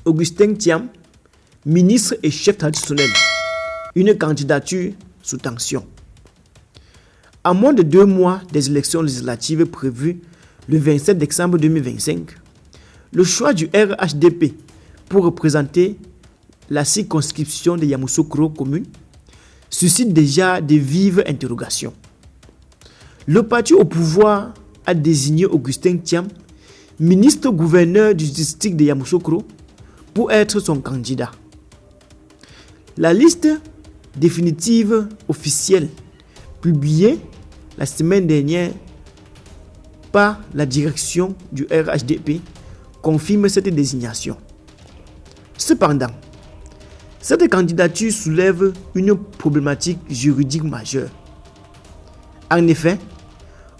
Augustin Thiam, ministre et chef traditionnel. Une candidature sous tension. À moins de 2 mois des élections législatives prévues le 27 décembre 2025, le choix du RHDP pour représenter la circonscription de Yamoussoukro commune suscite déjà de vives interrogations. Le parti au pouvoir a désigné Augustin Thiam, ministre-gouverneur du district de Yamoussoukro, pour être son candidat. La liste définitive officielle publiée la semaine dernière par la direction du RHDP confirme cette désignation. Cependant, cette candidature soulève une problématique juridique majeure. En effet,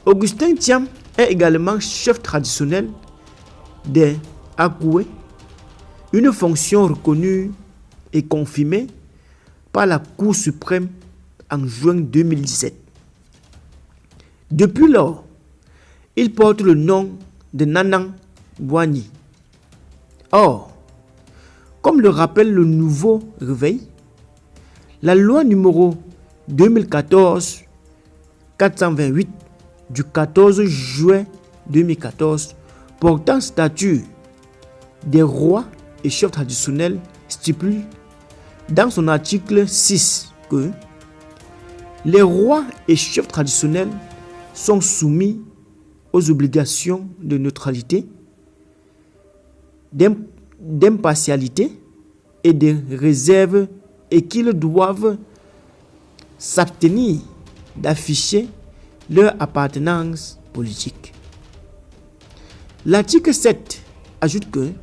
Augustin Thiam est également chef traditionnel des Akoué, une fonction reconnue et confirmée par la Cour suprême en juin 2017. Depuis lors, il porte le nom de Nanang Boigny. Or, comme le rappelle le Nouveau Réveil, la loi numéro 2014-428 du 14 juin 2014 portant statut des rois et chefs traditionnels stipule dans son article 6 que les rois et chefs traditionnels sont soumis aux obligations de neutralité, d'impartialité et de réserve et qu'ils doivent s'abstenir d'afficher leur appartenance politique. L'article 7 ajoute que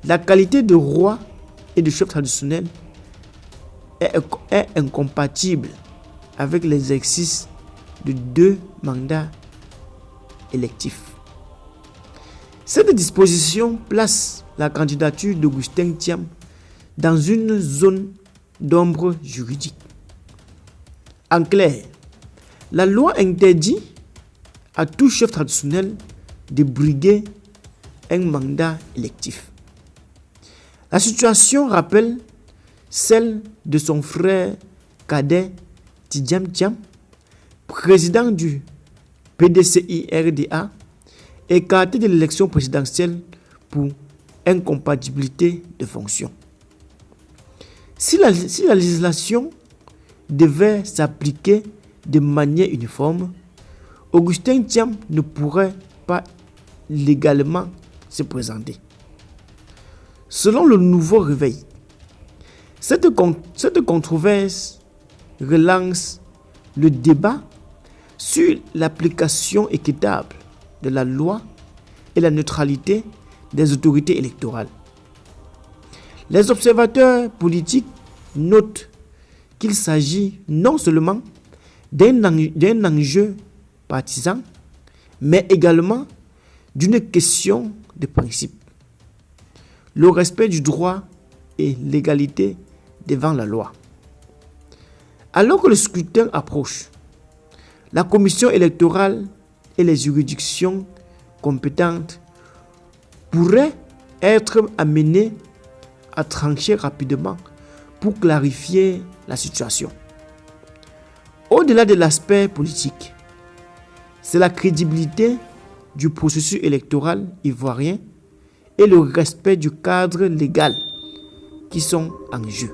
la qualité de roi et de chef traditionnel est incompatible avec l'exercice de 2 mandats électifs. Cette disposition place la candidature d'Augustin Thiam dans une zone d'ombre juridique. En clair, la loi interdit à tout chef traditionnel de briguer un mandat électif. La situation rappelle celle de son frère cadet Tidjam Thiam, président du PDCI-RDA, écarté de l'élection présidentielle pour incompatibilité de fonctions. Si la législation devait s'appliquer de manière uniforme, Augustin Thiam ne pourrait pas légalement se présenter. Selon le Nouveau Réveil, cette controverse relance le débat sur l'application équitable de la loi et la neutralité des autorités électorales. Les observateurs politiques notent qu'il s'agit non seulement d'un enjeu partisan, mais également d'une question de principe. Le respect du droit et l'égalité devant la loi. Alors que le scrutin approche, la commission électorale et les juridictions compétentes pourraient être amenées à trancher rapidement pour clarifier la situation. Au-delà de l'aspect politique, c'est la crédibilité du processus électoral ivoirien et le respect du cadre légal qui sont en jeu.